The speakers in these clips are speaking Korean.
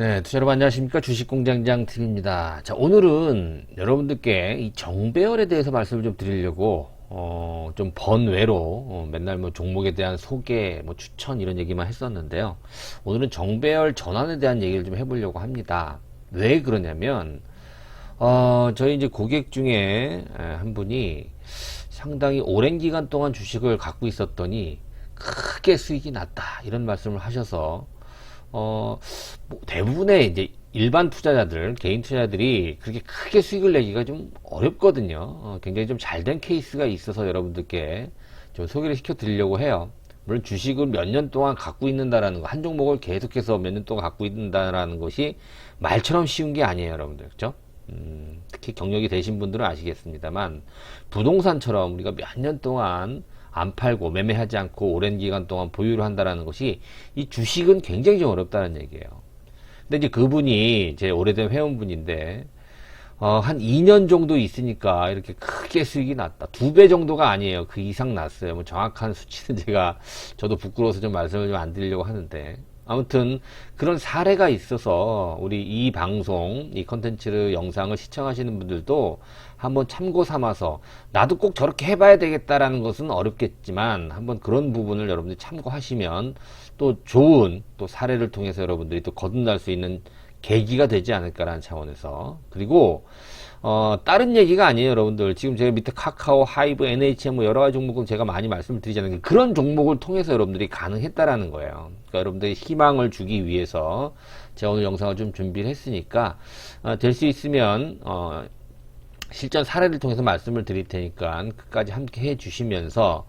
네, 투자 여러분 안녕하십니까? 주식공장장 팀입니다. 자, 오늘은 여러분들께 이 정배열에 대해서 말씀을 좀 드리려고, 좀 번외로, 맨날 뭐 종목에 대한 소개, 뭐 추천 이런 얘기만 했었는데요. 오늘은 정배열 전환에 대한 얘기를 좀 해보려고 합니다. 왜 그러냐면, 저희 이제 고객 중에 한 분이 상당히 오랜 기간 동안 주식을 갖고 있었더니 크게 수익이 났다. 이런 말씀을 하셔서, 뭐 대부분의 이제 일반 투자자들, 개인 투자자들이 그렇게 크게 수익을 내기가 좀 어렵거든요. 굉장히 좀 잘 된 케이스가 있어서 여러분들께 좀 소개를 시켜 드리려고 해요. 물론 주식을 몇 년 동안 갖고 있는다라는 거, 한 종목을 계속해서 몇 년 동안 갖고 있는다라는 것이 말처럼 쉬운 게 아니에요, 여러분들. 그죠? 특히 경력이 되신 분들은 아시겠습니다만, 부동산처럼 우리가 몇 년 동안 안 팔고 매매하지 않고 오랜 기간 동안 보유를 한다라는 것이 이 주식은 굉장히 좀 어렵다는 얘기예요. 근데 이제 그분이 제 오래된 회원분인데 한 2년 정도 있으니까 이렇게 크게 수익이 났다. 2배 정도가 아니에요. 그 이상 났어요. 뭐 정확한 수치는 저도 부끄러워서 좀 말씀을 좀 안 드리려고 하는데, 아무튼 그런 사례가 있어서 우리 이 방송, 이 컨텐츠 영상을 시청하시는 분들도 한번 참고 삼아서 나도 꼭 저렇게 해봐야 되겠다라는 것은 어렵겠지만 한번 그런 부분을 여러분들이 참고하시면 또 좋은 또 사례를 통해서 여러분들이 또 거듭날 수 있는 계기가 되지 않을까라는 차원에서. 그리고 다른 얘기가 아니에요, 여러분들. 지금 제가 밑에 카카오, 하이브, NHM 뭐 여러 가지 종목은 제가 많이 말씀을 드리잖아요. 그런 종목을 통해서 여러분들이 가능했다라는 거예요. 그러니까 여러분들이 희망을 주기 위해서 제가 오늘 영상을 좀 준비를 했으니까 될 수 있으면 실전 사례를 통해서 말씀을 드릴 테니까 끝까지 함께 해 주시면서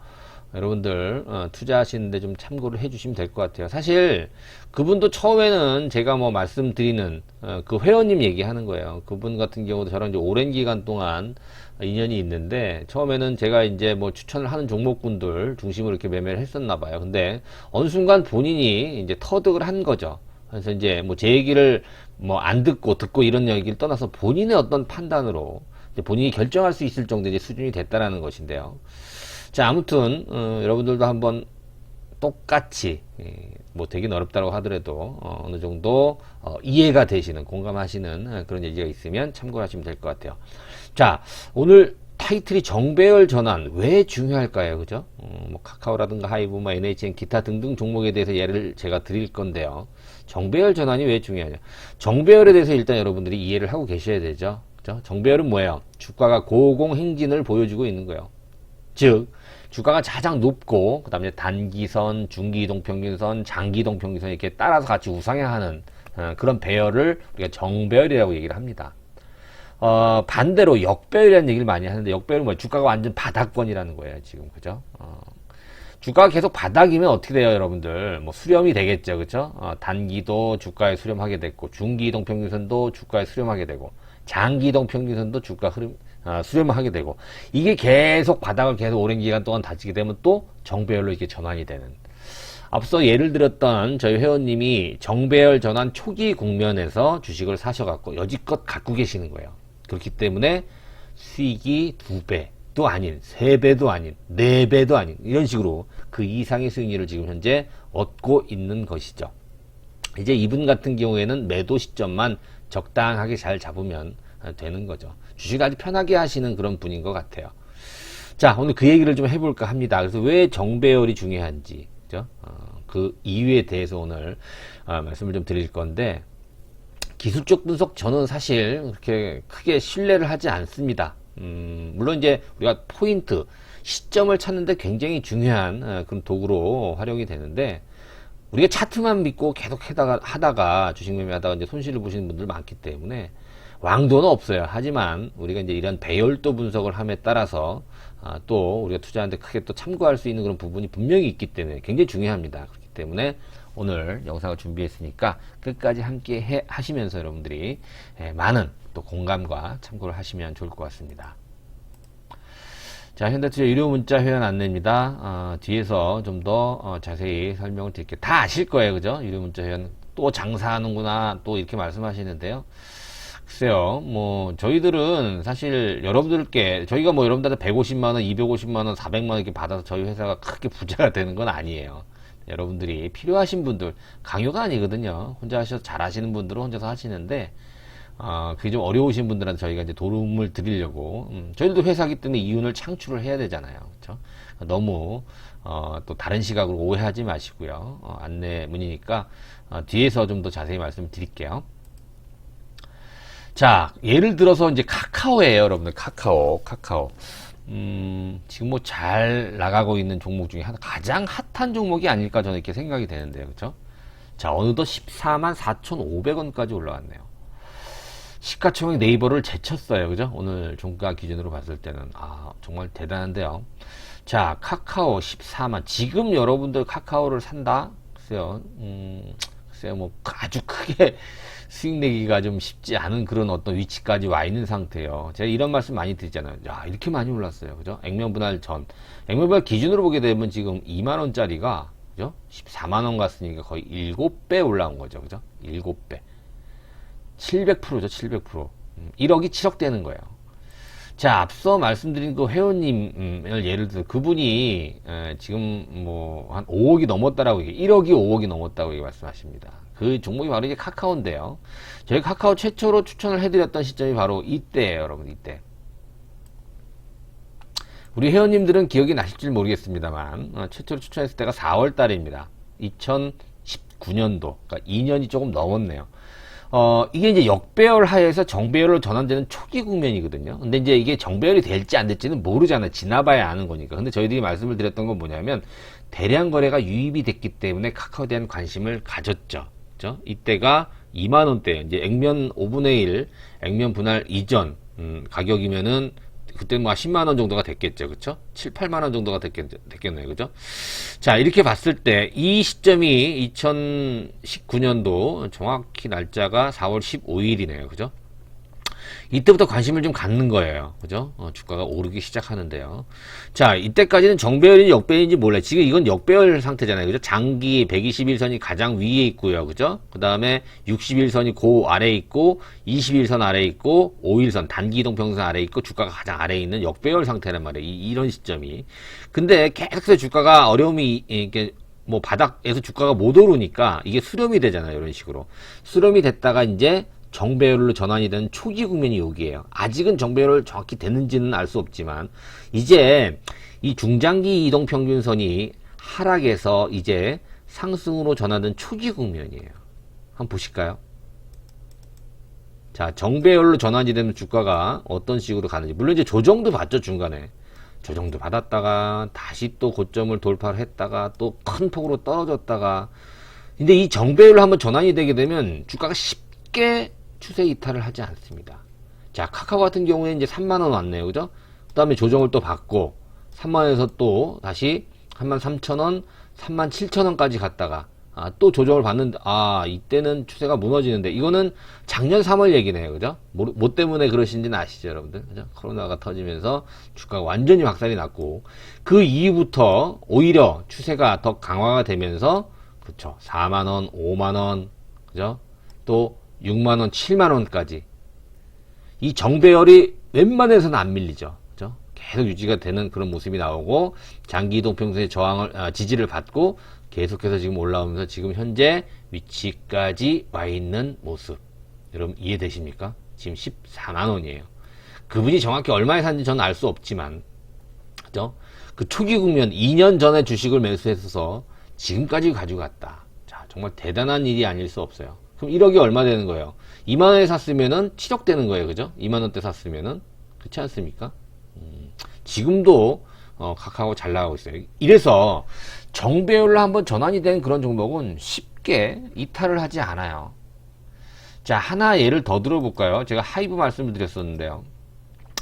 여러분들 투자하시는데 좀 참고를 해주시면 될 것 같아요. 사실 그분도 처음에는 제가 뭐 말씀드리는 그 회원님 얘기하는 거예요. 그분 같은 경우도 저랑 이제 오랜 기간 동안 인연이 있는데, 처음에는 제가 이제 뭐 추천을 하는 종목군들 중심으로 이렇게 매매를 했었나 봐요. 근데 어느 순간 본인이 이제 터득을 한 거죠. 그래서 이제 뭐 제 얘기를 뭐 안 듣고 이런 얘기를 떠나서 본인의 어떤 판단으로 이제 본인이 결정할 수 있을 정도의 이제 수준이 됐다라는 것인데요. 자, 아무튼 여러분들도 한번 똑같이 뭐 되긴 어렵다고 하더라도 어느 정도 이해가 되시는, 공감하시는 그런 얘기가 있으면 참고를 하시면 될 것 같아요. 자, 오늘 타이틀이 정배열 전환 왜 중요할까요? 그죠? 뭐 카카오라든가 하이브, 뭐 NHN 기타 등등 종목에 대해서 예를 제가 드릴 건데요. 정배열 전환이 왜 중요하냐? 정배열에 대해서 일단 여러분들이 이해를 하고 계셔야 되죠. 그죠? 정배열은 뭐예요? 주가가 고공행진을 보여주고 있는 거예요. 즉 주가가 가장 높고 그 다음에 단기선, 중기이동평균선, 장기이동평균선 이렇게 따라서 같이 우상향하는 그런 배열을 우리가 정배열이라고 얘기를 합니다. 반대로 역배열이라는 얘기를 많이 하는데, 역배열은 뭐예요? 주가가 완전 바닥권이라는 거예요, 지금. 그죠? 주가가 계속 바닥이면 어떻게 돼요, 여러분들? 뭐 수렴이 되겠죠, 그죠? 단기도 주가에 수렴하게 됐고, 중기이동평균선도 주가에 수렴하게 되고, 장기이동평균선도 주가 수렴을 하게 되고, 이게 계속 바닥을 계속 오랜 기간 동안 다지게 되면 또 정배열로 이렇게 전환이 되는. 앞서 예를 들었던 저희 회원님이 정배열 전환 초기 국면에서 주식을 사셔갖고 여지껏 갖고 계시는 거예요. 그렇기 때문에 수익이 2배도 아닌, 3배도 아닌, 4배도 아닌 이런 식으로 그 이상의 수익률을 지금 현재 얻고 있는 것이죠. 이제 이분 같은 경우에는 매도 시점만 적당하게 잘 잡으면 되는 거죠. 주식 아주 편하게 하시는 그런 분인 것 같아요. 자, 오늘 그 얘기를 좀 해볼까 합니다. 그래서 왜 정배열이 중요한지, 그죠? 그 이유에 대해서 오늘 말씀을 좀 드릴 건데, 기술적 분석 저는 사실 그렇게 크게 신뢰를 하지 않습니다. 물론 이제 우리가 포인트, 시점을 찾는데 굉장히 중요한 그런 도구로 활용이 되는데, 우리가 차트만 믿고 계속 하다가 주식 매매하다가 이제 손실을 보시는 분들 많기 때문에 왕도는 없어요. 하지만 우리가 이제 이런 배열도 분석을 함에 따라서 또 우리가 투자하는데 크게 또 참고할 수 있는 그런 부분이 분명히 있기 때문에 굉장히 중요합니다. 그렇기 때문에 오늘 영상을 준비했으니까 끝까지 함께 하시면서 여러분들이 많은 또 공감과 참고를 하시면 좋을 것 같습니다. 자, 현대투자 유료 문자 회원 안내입니다. 뒤에서 좀 더 자세히 설명을 드릴게요. 다 아실 거예요, 그죠? 유료 문자 회원 또 장사하는구나 또 이렇게 말씀하시는데요. 글쎄요, 뭐 저희들은 사실 여러분들께, 저희가 뭐 여러분들한테 150만원, 250만원, 400만원 이렇게 받아서 저희 회사가 크게 부자가 되는 건 아니에요. 여러분들이 필요하신 분들, 강요가 아니거든요. 혼자 하셔서 잘 하시는 분들은 혼자서 하시는데, 그게 좀 어려우신 분들한테 저희가 이제 도움을 드리려고, 저희들도 회사기 때문에 이윤을 창출을 해야 되잖아요. 그렇죠? 너무, 또 다른 시각으로 오해하지 마시고요. 안내문이니까, 뒤에서 좀 더 자세히 말씀드릴게요. 자, 예를 들어서 이제 카카오예요, 여러분들. 카카오. 지금 뭐 잘 나가고 있는 종목 중에 가장 핫한 종목이 아닐까 저는 이렇게 생각이 되는데요. 그쵸? 자, 어느덧 14만 4,500원까지 올라왔네요. 시가총액 네이버를 제쳤어요. 그죠? 오늘 종가 기준으로 봤을 때는. 정말 대단한데요. 자, 카카오 14만. 지금 여러분들 카카오를 산다? 글쎄요, 뭐 아주 크게 수익 내기가 좀 쉽지 않은 그런 어떤 위치까지 와 있는 상태예요. 제가 이런 말씀 많이 드리잖아요. 야, 이렇게 많이 올랐어요. 그죠? 액면분할 전. 액면분할 기준으로 보게 되면 지금 2만원짜리가, 그죠? 14만원 갔으니까 거의 7배 올라온 거죠. 그죠? 7배. 700%죠, 700%. 1억이 7억 되는 거예요. 자, 앞서 말씀드린 그 회원님을 예를 들어 그분이 지금 뭐 한 5억이 넘었다라고 1억이 5억이 넘었다고 말씀하십니다. 그 종목이 바로 이제 카카오인데요. 저희 카카오 최초로 추천을 해드렸던 시점이 바로 이때예요, 여러분. 이때. 우리 회원님들은 기억이 나실지 모르겠습니다만 최초로 추천했을 때가 4월 달입니다. 2019년도. 그러니까 2년이 조금 넘었네요. 이게 이제 역배열 하에서 정배열로 전환되는 초기 국면이거든요. 근데 이제 이게 정배열이 될지 안 될지는 모르잖아요. 지나봐야 아는 거니까. 근데 저희들이 말씀을 드렸던 건 뭐냐면, 대량 거래가 유입이 됐기 때문에 카카오에 대한 관심을 가졌죠. 그죠? 이때가 2만원대, 이제 액면 5분의 1, 액면 분할 이전, 가격이면은, 그때 뭐 10만원 정도가 됐겠죠. 그쵸? 7, 8만원 정도가 됐겠네요. 그죠? 자, 이렇게 봤을 때, 이 시점이 2019년도 정확히 날짜가 4월 15일이네요. 그죠? 이때부터 관심을 좀 갖는 거예요. 그죠? 주가가 오르기 시작하는데요. 자, 이때까지는 정배열인지 역배열인지 몰라요. 지금 이건 역배열 상태잖아요. 그죠? 장기 121선이 가장 위에 있고요. 그죠? 그 다음에 61선이 그 아래에 있고, 21선 아래에 있고, 5일선 단기 이동평선 아래에 있고, 주가가 가장 아래에 있는 역배열 상태란 말이에요. 이런 시점이. 근데 계속해서 주가가 어려움이, 이렇게 뭐 바닥에서 주가가 못 오르니까 이게 수렴이 되잖아요. 이런 식으로. 수렴이 됐다가 이제 정배열로 전환이 되는 초기 국면이 여기에요. 아직은 정배열 정확히 되는지는 알 수 없지만, 이제 이 중장기 이동평균선이 하락해서 이제 상승으로 전환된 초기 국면이에요. 한번 보실까요? 자, 정배열로 전환이 되면 주가가 어떤 식으로 가는지. 물론 이제 조정도 받죠, 중간에. 조정도 받았다가 다시 또 고점을 돌파를 했다가 또 큰 폭으로 떨어졌다가. 근데 이 정배열로 한번 전환이 되게 되면 주가가 쉽게 추세 이탈을 하지 않습니다. 자, 카카오 같은 경우에 이제 3만원 왔네요. 그죠? 그 다음에 조정을 또 받고 3만원에서 또 다시 33,000원, 37,000원까지 갔다가 또 조정을 받는데 이때는 추세가 무너지는데, 이거는 작년 3월 얘기네요. 그죠? 뭐 때문에 그러신지는 아시죠, 여러분들? 그죠? 코로나가 터지면서 주가가 완전히 박살이 났고, 그 이후부터 오히려 추세가 더 강화가 되면서, 그렇죠, 4만원, 5만원, 그죠? 또 6만원, 7만원까지 이 정배열이 웬만해서는 안 밀리죠. 그죠? 계속 유지가 되는 그런 모습이 나오고, 장기 이동평선의 지지를 받고 계속해서 지금 올라오면서 지금 현재 위치까지 와 있는 모습. 여러분 이해되십니까? 지금 14만원이에요. 그분이 정확히 얼마에 샀는지 저는 알 수 없지만, 그죠? 그 초기 국면 2년 전에 주식을 매수해서 지금까지 가지고 갔다. 자, 정말 대단한 일이 아닐 수 없어요. 그럼 1억이 얼마 되는 거예요? 2만원에 샀으면은 7억 되는 거예요. 그죠? 2만원대 샀으면은. 그렇지 않습니까? 지금도 카카오 잘 나가고 있어요. 이래서 정배열로 한번 전환이 된 그런 종목은 쉽게 이탈을 하지 않아요. 자, 하나 예를 더 들어볼까요? 제가 하이브 말씀을 드렸었는데요.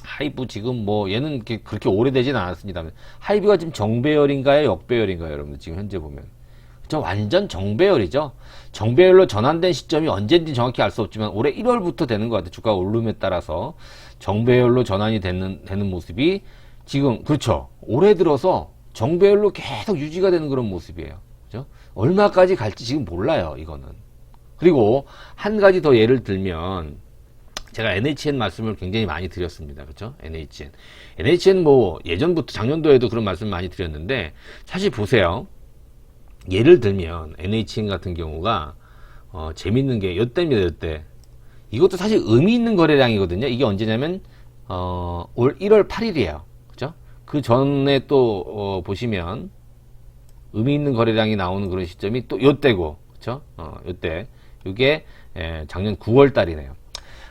하이브 지금 뭐 얘는 그렇게 오래되진 않았습니다. 하이브가 지금 정배열인가요? 역배열인가요? 여러분들 지금 현재 보면. 저 완전 정배열이죠. 정배열로 전환된 시점이 언제인지 정확히 알 수 없지만 올해 1월부터 되는 것 같아요. 주가 오름에 따라서 정배열로 전환이 되는 모습이 지금, 그렇죠, 올해 들어서 정배열로 계속 유지가 되는 그런 모습이에요. 그죠? 얼마까지 갈지 지금 몰라요, 이거는. 그리고 한 가지 더 예를 들면, 제가 NHN 말씀을 굉장히 많이 드렸습니다. 그렇죠? NHN 뭐 예전부터 작년도에도 그런 말씀 많이 드렸는데, 사실 보세요. 예를 들면 NHN 같은 경우가 재밌는 게 요때입니다. 요때 이것도 사실 의미 있는 거래량이거든요. 이게 언제냐면 올 1월 8일이에요. 그죠? 그 전에 또 보시면 의미 있는 거래량이 나오는 그런 시점이 또 요때고, 그쵸? 요때. 이게 작년 9월 달이네요.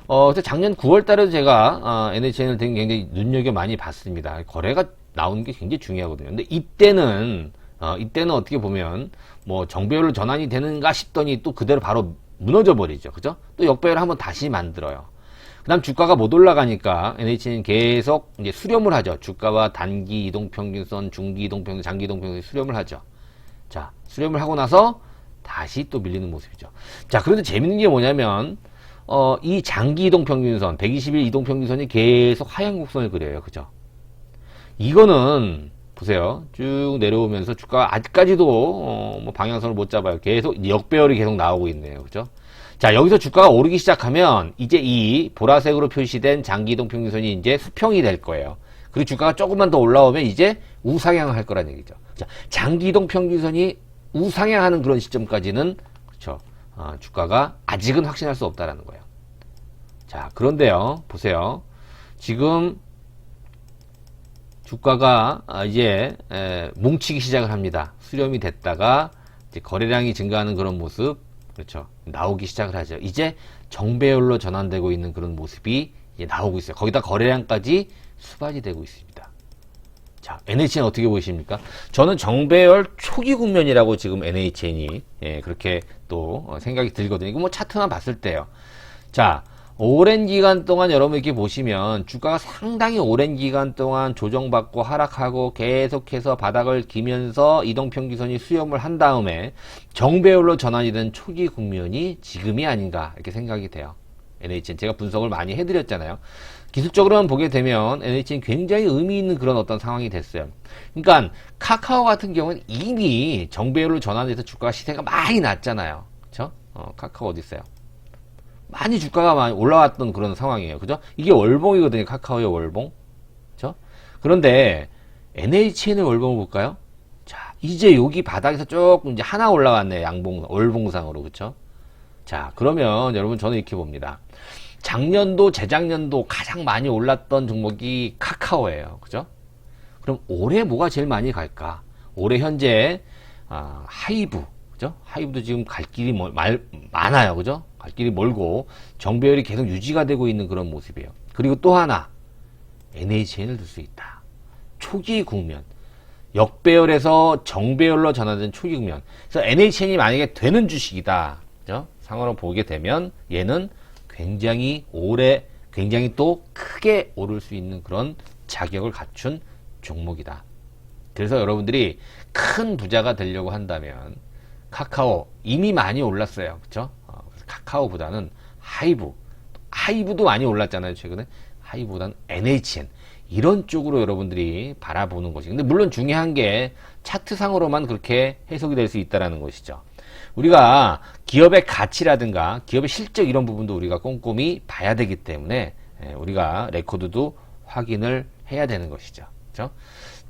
그래서 작년 9월 달에도 제가 NHN을 되게 굉장히 눈여겨 많이 봤습니다. 거래가 나오는 게 굉장히 중요하거든요. 근데 이때는 어떻게 보면 뭐 정배열로 전환이 되는가 싶더니 또 그대로 바로 무너져 버리죠. 그죠? 또 역배열을 한번 다시 만들어요. 그 다음 주가가 못 올라가니까 NH는 계속 이제 수렴을 하죠. 주가와 단기 이동평균선, 중기 이동평균선, 장기 이동평균선 수렴을 하죠. 자, 수렴을 하고 나서 다시 또 밀리는 모습이죠. 자, 그런데 재밌는 게 뭐냐면 이 장기 이동평균선, 120일 이동평균선이 계속 하향 곡선을 그려요. 그죠? 이거는 보세요. 쭉 내려오면서 주가가 아직까지도 뭐 방향선을 못 잡아요. 계속 역배열이 계속 나오고 있네요. 그죠? 자, 여기서 주가가 오르기 시작하면 이제 이 보라색으로 표시된 장기 이동평균선이 이제 수평이 될 거예요. 그리고 주가가 조금만 더 올라오면 이제 우상향을 할 거란 얘기죠. 자, 장기 이동평균선이 우상향하는 그런 시점까지는 그렇죠. 주가가 아직은 확신할 수 없다라는 거예요. 자, 그런데요. 보세요. 지금 주가가 이제 뭉치기 시작을 합니다. 수렴이 됐다가 이제 거래량이 증가하는 그런 모습, 그렇죠. 나오기 시작을 하죠. 이제 정배열로 전환되고 있는 그런 모습이 이제 나오고 있어요. 거기다 거래량까지 수반이 되고 있습니다. 자, NHN 어떻게 보십니까? 저는 정배열 초기 국면이라고 지금 NHN이 그렇게 또 생각이 들거든요. 이거 뭐 차트만 봤을 때요. 자, 오랜 기간 동안 여러분 이렇게 보시면 주가가 상당히 오랜 기간 동안 조정받고 하락하고 계속해서 바닥을 기면서 이동평균선이 수렴을 한 다음에 정배열로 전환이 된 초기 국면이 지금이 아닌가 이렇게 생각이 돼요. NHN 제가 분석을 많이 해드렸잖아요. 기술적으로만 보게 되면 NHN 굉장히 의미 있는 그런 어떤 상황이 됐어요. 그러니까 카카오 같은 경우는 이미 정배열로 전환돼서 주가 시세가 많이 낮잖아요. 그렇죠? 카카오 어디 있어요? 많이 주가가 많이 올라왔던 그런 상황이에요. 그죠? 이게 월봉이거든요. 카카오의 월봉. 그죠? 그런데 NHN의 월봉을 볼까요? 자, 이제 여기 바닥에서 조금 이제 하나 올라왔네. 양봉, 월봉상으로. 그쵸? 자, 그러면 여러분 저는 이렇게 봅니다. 작년도, 재작년도 가장 많이 올랐던 종목이 카카오예요. 그죠? 그럼 올해 뭐가 제일 많이 갈까? 올해 현재, 하이브. 그죠? 하이브도 지금 갈 길이 많아요. 그죠? 갈 길이 멀고 정배열이 계속 유지가 되고 있는 그런 모습이에요. 그리고 또 하나 NHN을 들 수 있다. 초기 국면 역배열에서 정배열로 전환된 초기 국면. 그래서 NHN이 만약에 되는 주식이다. 그죠? 상으로 보게 되면 얘는 굉장히 오래 굉장히 또 크게 오를 수 있는 그런 자격을 갖춘 종목이다. 그래서 여러분들이 큰 부자가 되려고 한다면 카카오 이미 많이 올랐어요. 그렇죠? 카카오보다는 하이브도 많이 올랐잖아요. 최근에 하이브보다는 NHN 이런 쪽으로 여러분들이 바라보는 것이. 근데 물론 중요한 게 차트상으로만 그렇게 해석이 될 수 있다라는 것이죠. 우리가 기업의 가치라든가 기업의 실적 이런 부분도 우리가 꼼꼼히 봐야 되기 때문에 우리가 레코드도 확인을 해야 되는 것이죠. 그렇죠?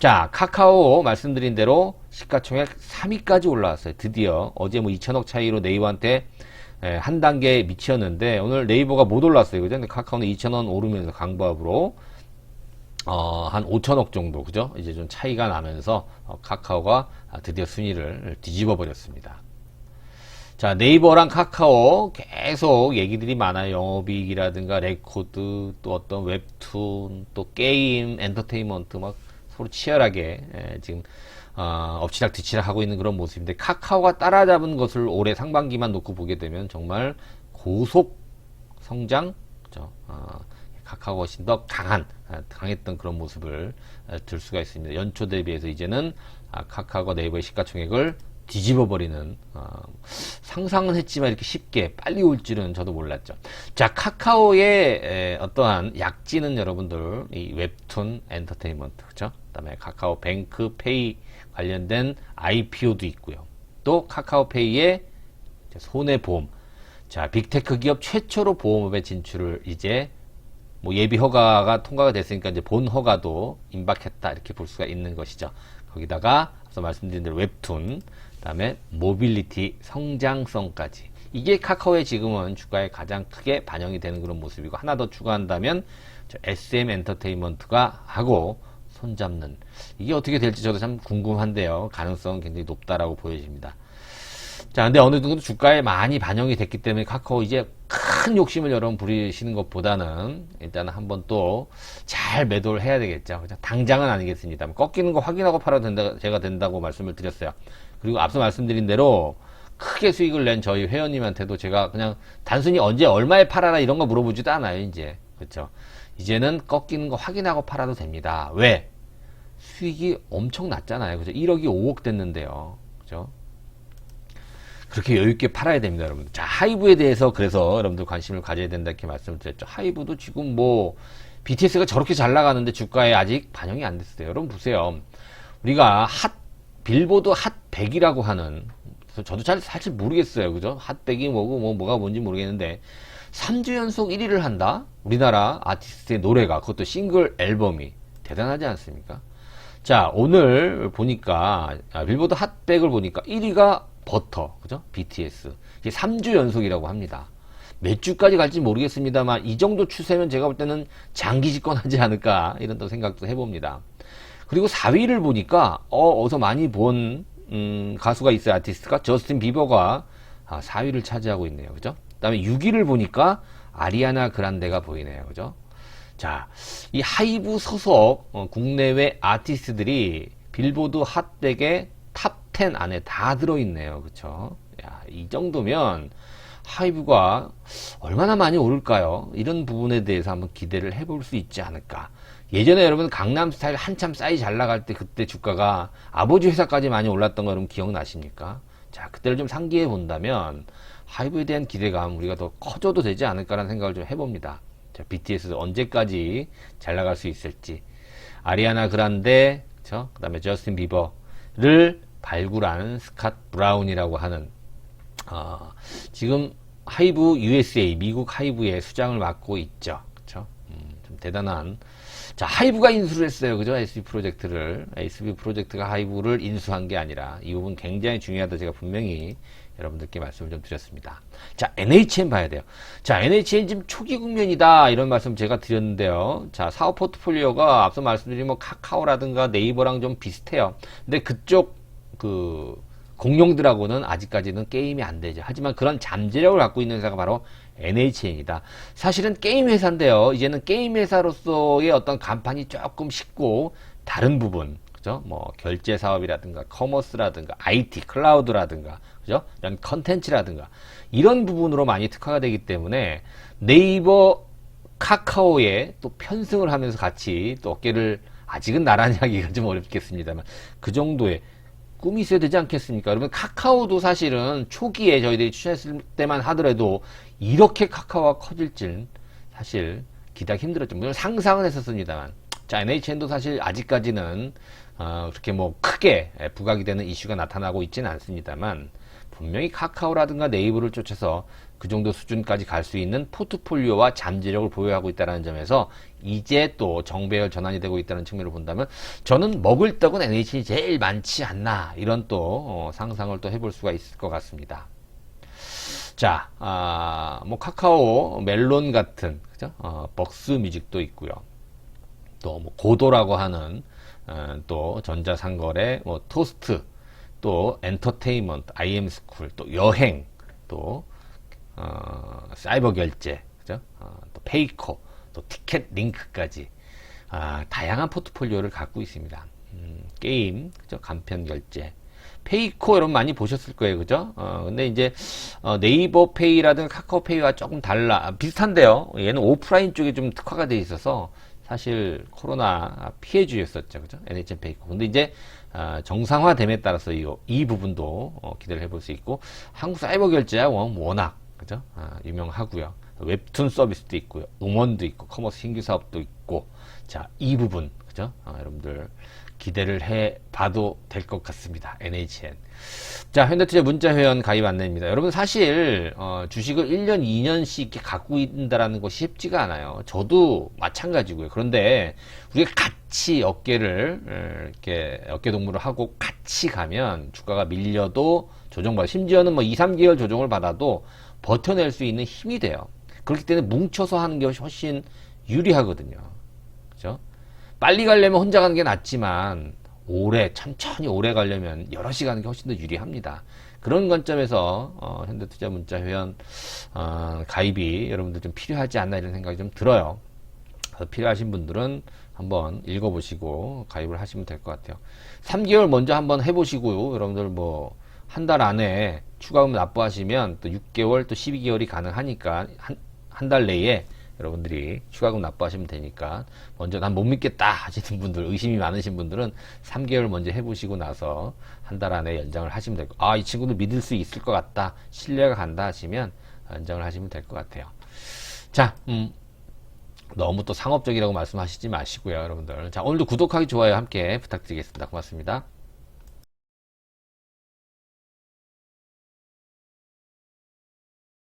자, 카카오 말씀드린 대로 시가총액 3위까지 올라왔어요. 드디어 어제 뭐 2천억 차이로 네이버한테 한 단계 미치었는데 오늘 네이버가 못 올랐어요. 그죠? 근데 카카오는 2천원 오르면서 강보합으로 한 5천억 정도 그죠? 이제 좀 차이가 나면서 카카오가 드디어 순위를 뒤집어 버렸습니다. 자, 네이버랑 카카오 계속 얘기들이 많아요. 영업이익이라든가 레코드 또 어떤 웹툰 또 게임 엔터테인먼트 막 서로 치열하게 지금 엎치락 뒤치락 하고 있는 그런 모습인데 카카오가 따라잡은 것을 올해 상반기만 놓고 보게 되면 정말 고속 성장 그렇죠? 카카오가 훨씬 더 강했던 그런 모습을 들 수가 있습니다. 연초 대비해서 이제는 카카오가 네이버의 시가총액을 뒤집어 버리는 상상은 했지만 이렇게 쉽게 빨리 올 줄은 저도 몰랐죠. 자, 카카오의 어떠한 약지는 여러분들 이 웹툰 엔터테인먼트 그죠? 그다음에 카카오 뱅크 페이 관련된 IPO도 있고요. 또 카카오페이의 손해보험. 자, 빅테크 기업 최초로 보험업에 진출을 이제 뭐 예비 허가가 통과가 됐으니까 이제 본 허가도 임박했다 이렇게 볼 수가 있는 것이죠. 거기다가 앞서 말씀드린 대로 웹툰 그다음에 모빌리티 성장성까지. 이게 카카오의 지금은 주가에 가장 크게 반영이 되는 그런 모습이고, 하나 더 추가한다면 SM 엔터테인먼트가 하고 손잡는, 이게 어떻게 될지 저도 참 궁금한데요. 가능성은 굉장히 높다라고 보여집니다. 자, 근데 어느 정도 주가에 많이 반영이 됐기 때문에 카카오 이제 큰 욕심을 여러분 부리시는 것보다는 일단 한번 또 잘 매도를 해야 되겠죠. 그죠? 당장은 아니겠습니다. 꺾이는 거 확인하고 팔아도 된다, 제가 된다고 말씀을 드렸어요. 그리고 앞서 말씀드린 대로 크게 수익을 낸 저희 회원님한테도 제가 그냥 단순히 언제 얼마에 팔아라 이런 거 물어보지도 않아요, 이제. 그렇죠? 이제는 꺾이는 거 확인하고 팔아도 됩니다. 왜? 수익이 엄청 났잖아요. 그죠? 1억이 5억 됐는데요. 그죠? 그렇게 여유있게 팔아야 됩니다, 여러분들. 자, 하이브에 대해서 그래서 여러분들 관심을 가져야 된다 이렇게 말씀을 드렸죠. 하이브도 지금 뭐 BTS가 저렇게 잘 나가는데 주가에 아직 반영이 안 됐어요. 여러분 보세요. 우리가 빌보드 핫 100이라고 하는, 저도 사실 모르겠어요. 그죠? 핫 100이 뭐고 뭐가 뭔지 모르겠는데 3주 연속 1위를 한다? 우리나라 아티스트의 노래가, 그것도 싱글 앨범이 대단하지 않습니까? 자, 오늘 보니까 빌보드 핫 100을 보니까 1위가 버터, 그죠? BTS. 이게 3주 연속이라고 합니다. 몇 주까지 갈지 모르겠습니다만 이 정도 추세면 제가 볼 때는 장기 집권하지 않을까 이런 또 생각도 해봅니다. 그리고 4위를 보니까 어디서 많이 본 가수가 있어요. 아티스트가 저스틴 비버가 4위를 차지하고 있네요. 그죠? 그다음에 6위를 보니까 아리아나 그란데가 보이네요. 그죠? 자, 이 하이브 소속 국내외 아티스트들이 빌보드 핫 100의 탑 10 안에 다 들어있네요. 그쵸? 야, 이 정도면 하이브가 얼마나 많이 오를까요? 이런 부분에 대해서 한번 기대를 해볼 수 있지 않을까. 예전에 여러분 강남스타일 한참 싸이 잘 나갈 때 그때 주가가 아버지 회사까지 많이 올랐던 거 여러분 기억나십니까? 자, 그때를 좀 상기해 본다면 하이브에 대한 기대감 우리가 더 커져도 되지 않을까라는 생각을 좀 해봅니다. 자, BTS 언제까지 잘 나갈 수 있을지. 아리아나 그란데, 그쵸? 그 다음에 저스틴 비버를 발굴한 스캇 브라운이라고 하는, 지금 하이브 USA, 미국 하이브의 수장을 맡고 있죠. 그쵸? 좀 대단한. 자, 하이브가 인수를 했어요. 그죠? SB 프로젝트를. SB 프로젝트가 하이브를 인수한 게 아니라, 이 부분 굉장히 중요하다 제가 분명히 여러분들께 말씀을 좀 드렸습니다. 자, NHN 봐야 돼요. 자, NHN 지금 초기 국면이다 이런 말씀 제가 드렸는데요. 자, 사업 포트폴리오가 앞서 말씀드린 뭐 카카오라든가 네이버랑 좀 비슷해요. 근데 그쪽 공룡들하고는 아직까지는 게임이 안 되죠. 하지만 그런 잠재력을 갖고 있는 회사가 바로 NHN이다. 사실은 게임 회사인데요. 이제는 게임 회사로서의 어떤 간판이 조금 식고 다른 부분, 그죠? 뭐 결제 사업이라든가 커머스라든가 IT 클라우드라든가, 그죠? 이런 컨텐츠라든가 이런 부분으로 많이 특화가 되기 때문에 네이버 카카오에 또 편승을 하면서 같이 또 어깨를, 아직은 나란히 하기가 좀 어렵겠습니다만 그 정도의 꿈이 있어야 되지 않겠습니까? 여러분, 카카오도 사실은 초기에 저희들이 추천했을 때만 하더라도 이렇게 카카오가 커질 줄 사실 기대하기 힘들었죠. 물론 상상은 했었습니다만. 자, NHN도 사실 아직까지는 그렇게 뭐 크게 부각이 되는 이슈가 나타나고 있지는 않습니다만 분명히 카카오라든가 네이버를 쫓아서 그 정도 수준까지 갈 수 있는 포트폴리오와 잠재력을 보유하고 있다는 점에서 이제 또 정배열 전환이 되고 있다는 측면을 본다면 저는 먹을 떡은 NHN이 제일 많지 않나 이런 또 상상을 또 해볼 수가 있을 것 같습니다. 자, 뭐 카카오 멜론 같은, 그죠? 벅스 뮤직도 있고요. 또 뭐 고도라고 하는 또 전자상거래, 뭐 토스트, 또 엔터테인먼트, IM스쿨, 또 여행, 또 사이버 결제, 그죠? 또 페이커, 또 티켓 링크까지 다양한 포트폴리오를 갖고 있습니다. 게임, 그죠? 간편 결제, 페이커 여러분 많이 보셨을 거예요, 그죠? 근데 이제 네이버 페이라든가 카카오 페이와 조금 비슷한데요. 얘는 오프라인 쪽에 좀 특화가 돼 있어서 사실 코로나 피해주였었죠, 그죠? NHN 페이커. 근데 이제 정상화됨에 따라서 이 부분도 기대를 해볼 수 있고, 한국 사이버 결제야 워낙, 그죠? 유명하고요. 웹툰 서비스도 있고요. 음원도 있고, 커머스 신규 사업도 있고, 자, 이 부분, 그죠? 여러분들 기대를 해 봐도 될 것 같습니다. NHN. 자, 현대투자 문자 회원 가입 안내입니다. 여러분 사실 주식을 1년, 2년씩 이렇게 갖고 있다라는 것이 쉽지가 않아요. 저도 마찬가지고요. 그런데 우리가 같이 이렇게 어깨 동무를 하고 같이 가면 주가가 밀려도 조정받아, 심지어는 뭐 2, 3개월 조정을 받아도 버텨낼 수 있는 힘이 돼요. 그렇기 때문에 뭉쳐서 하는 것이 훨씬 유리하거든요. 그죠? 빨리 가려면 혼자 가는 게 낫지만 천천히 오래 가려면 여럿이 가는 게 훨씬 더 유리합니다. 그런 관점에서 현대투자 문자 회원 가입이 여러분들 좀 필요하지 않나 이런 생각이 좀 들어요. 필요하신 분들은 한번 읽어보시고 가입을 하시면 될 것 같아요. 3개월 먼저 한번 해보시고요. 여러분들 뭐 한 달 안에 추가금 납부하시면 또 6개월 또 12개월이 가능하니까 한 달 내에 여러분들이 추가금 납부하시면 되니까 먼저 난 못 믿겠다 하시는 분들, 의심이 많으신 분들은 3개월 먼저 해보시고 나서 한 달 안에 연장을 하시면 될 거. 이 친구도 믿을 수 있을 것 같다, 신뢰가 간다 하시면 연장을 하시면 될 것 같아요. 자, 너무 또 상업적이라고 말씀하시지 마시고요, 여러분들. 자, 오늘도 구독하기, 좋아요 함께 부탁드리겠습니다. 고맙습니다.